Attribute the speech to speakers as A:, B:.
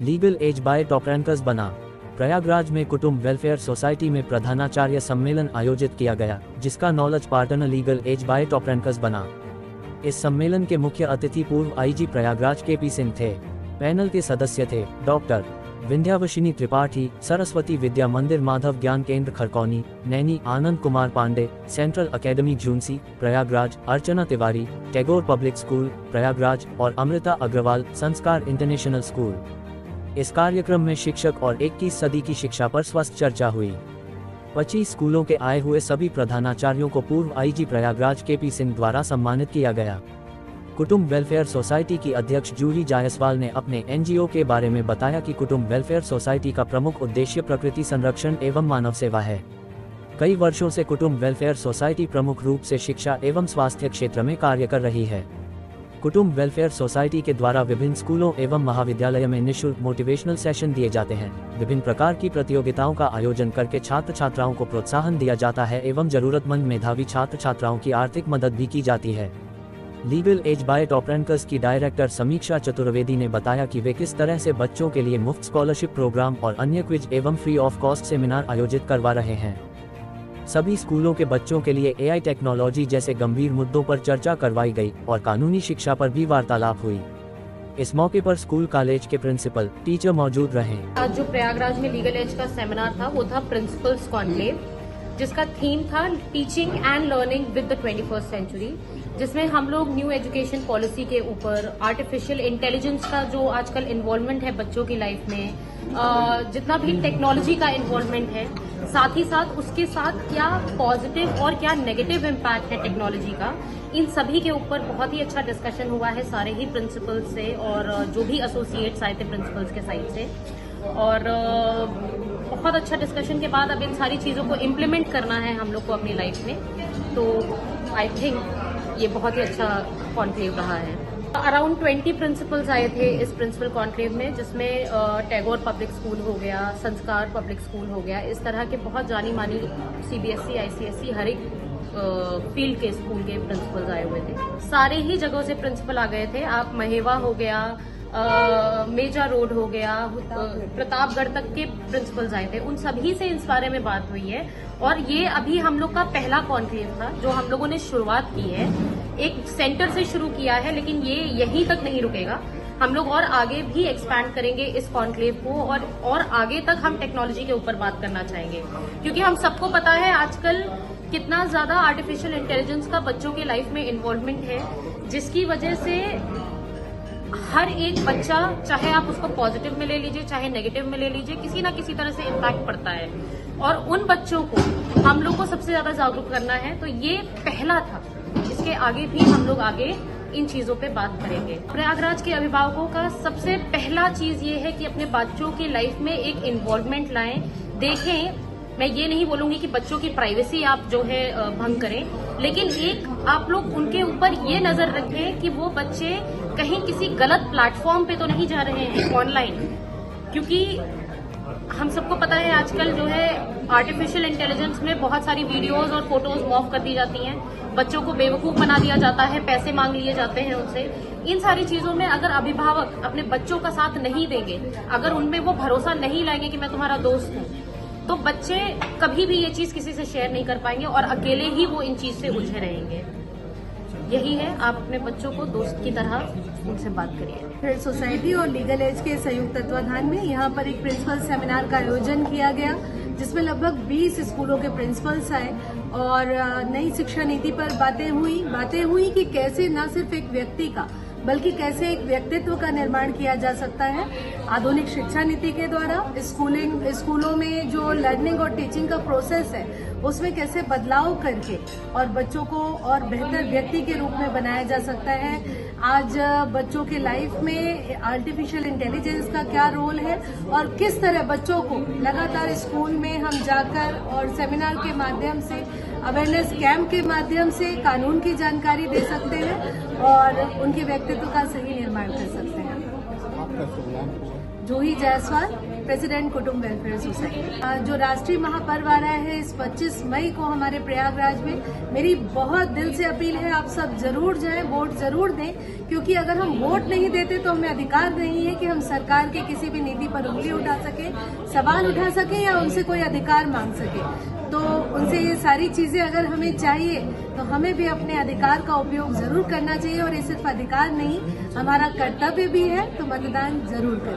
A: Legal as by top Rankers बना। प्रयागराज में कुटुंब वेलफेयर सोसाइटी में प्रधानाचार्य सम्मेलन आयोजित किया गया, जिसका knowledge partner Legal as by top Rankers बना। इस सम्मेलन के मुख्य अतिथि पूर्व आईजी प्रयागराज केपी सिंह थे। पैनल के सदस्य थे डॉक्टर विंध्यावशिनी त्रिपाठी, सरस्वती विद्या मंदिर माधव ज्ञान केंद्र खरकौनी, नैनी आनंद कुमार पांडे, सेंट्रल एकेडमी झुंसी प्रयागराज, अर्चना तिवारी, टैगोर पब्लिक स्कूल प्रयागराज और अमृता अग्रवाल, संस्कार इंटरनेशनल स्कूल। इस कार्यक्रम में शिक्षक और 21 सदी की शिक्षा पर स्वस्थ चर्चा हुई। 25 स्कूलों के आए हुए सभी प्रधानाचार्यों को पूर्व आईजी प्रयागराज केपी सिंह द्वारा सम्मानित किया गया। कुटुंब वेलफेयर सोसाइटी की अध्यक्ष जूही जायसवाल ने अपने एनजीओ के बारे में बताया कि कुटुंब वेलफेयर सोसाइटी का प्रमुख उद्देश्य प्रकृति संरक्षण एवं मानव सेवा है। कई वर्षों से कुटुंब वेलफेयर सोसाइटी प्रमुख रूप से शिक्षा एवं स्वास्थ्य क्षेत्र में कार्य कर रही है। कुटुंब वेलफेयर सोसाइटी के द्वारा विभिन्न स्कूलों एवं महाविद्यालय में निःशुल्क मोटिवेशनल सेशन दिए जाते हैं। विभिन्न प्रकार की प्रतियोगिताओं का आयोजन करके छात्र छात्राओं को प्रोत्साहन दिया जाता है एवं जरूरतमंद मेधावी छात्र छात्राओं की आर्थिक मदद भी की जाती है। Legal as by top rankers की डायरेक्टर समीक्षा चतुर्वेदी ने बताया कि वे किस तरह से बच्चों के लिए मुफ्त स्कॉलरशिप प्रोग्राम और अन्य क्विज एवं फ्री ऑफ कॉस्ट सेमिनार आयोजित करवा रहे हैं। सभी स्कूलों के बच्चों के लिए एआई टेक्नोलॉजी जैसे गंभीर मुद्दों पर चर्चा करवाई गई और कानूनी शिक्षा पर भी वार्तालाप हुई। इस मौके पर स्कूल कॉलेज के प्रिंसिपल, टीचर मौजूद रहे।
B: आज जो प्रयागराज में लीगल एज का सेमिनार था वो था प्रिंसिपल्स कॉन्क्लेव, जिसका थीम था teaching and learning with the 21st century, जिसमें हम लोग न्यू एजुकेशन पॉलिसी के ऊपर आर्टिफिशियल इंटेलिजेंस का जो आजकल इन्वॉल्वमेंट है बच्चों की लाइफ में, जितना भी टेक्नोलॉजी का इन्वॉल्वमेंट है, साथ ही साथ उसके साथ क्या पॉजिटिव और क्या नेगेटिव इम्पैक्ट है टेक्नोलॉजी का, इन सभी के ऊपर बहुत ही अच्छा डिस्कशन हुआ है सारे ही प्रिंसिपल्स से और जो भी एसोसिएट्स आए थे प्रिंसिपल्स के साइड से। और बहुत अच्छा डिस्कशन के बाद अब इन सारी चीजों को इम्प्लीमेंट करना है हम लोग को अपनी लाइफ में, तो आई थिंक ये बहुत ही अच्छा कॉन्क्लेव रहा है। अराउंड 20 प्रिंसिपल्स आए थे इस प्रिंसिपल कॉन्क्लेव में, जिसमें टैगोर पब्लिक स्कूल हो गया, संस्कार पब्लिक स्कूल हो गया, इस तरह के बहुत जानी मानी सीबीएसई, आईसीएसई हर एक फील्ड के स्कूल के प्रिंसिपल्स आए हुए थे। सारे ही जगहों से प्रिंसिपल आ गए थे। आप महेवा हो गया, मेजा रोड हो गया, प्रतापगढ़ तक के प्रिंसिपल्स आए थे। उन सभी से इस बारे में बात हुई है और ये अभी हम लोग का पहला कॉन्क्लेव था जो हम लोगों ने शुरुआत की है। एक सेंटर से शुरू किया है, लेकिन ये यहीं तक नहीं रुकेगा। हम लोग और आगे भी एक्सपैंड करेंगे इस कॉन्क्लेव को और आगे तक हम टेक्नोलॉजी के ऊपर बात करना चाहेंगे, क्योंकि हम सबको पता है आजकल कितना ज्यादा आर्टिफिशियल इंटेलिजेंस का बच्चों के लाइफ में इन्वॉल्वमेंट है, जिसकी वजह से हर एक बच्चा, चाहे आप उसको पॉजिटिव में ले लीजिए चाहे नेगेटिव में ले लीजिए, किसी ना किसी तरह से इम्पैक्ट पड़ता है और उन बच्चों को हम लोग को सबसे ज्यादा जागरूक करना है। तो ये पहला था, इसके आगे भी हम लोग आगे इन चीजों पे बात करेंगे। प्रयागराज के अभिभावकों का सबसे पहला चीज ये है कि अपने बच्चों की लाइफ में एक इन्वॉल्वमेंट लाएं। देखें, मैं ये नहीं बोलूंगी कि बच्चों की प्राइवेसी आप जो है भंग करें, लेकिन एक आप लोग उनके ऊपर ये नजर रखें कि वो बच्चे कहीं किसी गलत प्लेटफॉर्म पे तो नहीं जा रहे हैं ऑनलाइन, क्योंकि हम सबको पता है आजकल जो है आर्टिफिशियल इंटेलिजेंस में बहुत सारी वीडियोस और फोटोज मॉर्फ कर दी जाती हैं, बच्चों को बेवकूफ बना दिया जाता है, पैसे मांग लिए जाते हैं उनसे। इन सारी चीजों में अगर अभिभावक अपने बच्चों का साथ नहीं देंगे, अगर उनमें वो भरोसा नहीं लाएंगे कि मैं तुम्हारा दोस्त हूँ, तो बच्चे कभी भी ये चीज किसी से शेयर नहीं कर पाएंगे और अकेले ही वो इन चीज से उलझे रहेंगे। यही है, आप अपने बच्चों को दोस्त की तरह उनसे बात करिए।
C: सोसाइटी और लीगल एज के संयुक्त तत्वाधान में यहाँ पर एक प्रिंसिपल सेमिनार का आयोजन किया गया, जिसमें लगभग 20 स्कूलों के प्रिंसिपल्स आए और नई शिक्षा नीति पर बातें हुई कि कैसे न सिर्फ एक व्यक्ति का बल्कि कैसे एक व्यक्तित्व का निर्माण किया जा सकता है आधुनिक शिक्षा नीति के द्वारा। स्कूलों में जो लर्निंग और टीचिंग का प्रोसेस है उसमें कैसे बदलाव करके और बच्चों को और बेहतर व्यक्ति के रूप में बनाया जा सकता है। आज बच्चों के लाइफ में आर्टिफिशियल इंटेलिजेंस का क्या रोल है और किस तरह बच्चों को लगातार स्कूल में हम जाकर और सेमिनार के माध्यम से, अवेयरनेस कैंप के माध्यम से कानून की जानकारी दे सकते हैं और उनके व्यक्तित्व का सही निर्माण कर सकते हैं। जूही जायसवाल, प्रेसिडेंट कुटुंब वेलफेयर सोसाइटी। जो राष्ट्रीय महापर्व आ रहा है इस 25 मई को हमारे प्रयागराज में, मेरी बहुत दिल से अपील है आप सब जरूर जाएं, वोट जरूर दें, क्योंकि अगर हम वोट नहीं देते तो हमें अधिकार नहीं है कि हम सरकार के किसी भी नीति पर उंगली उठा सके, सवाल उठा सके या उनसे कोई अधिकार मांग सके। तो उनसे ये सारी चीजें अगर हमें चाहिए तो हमें भी अपने अधिकार का उपयोग जरूर करना चाहिए, और ये सिर्फ अधिकार नहीं हमारा कर्तव्य भी है, तो मतदान जरूर करें।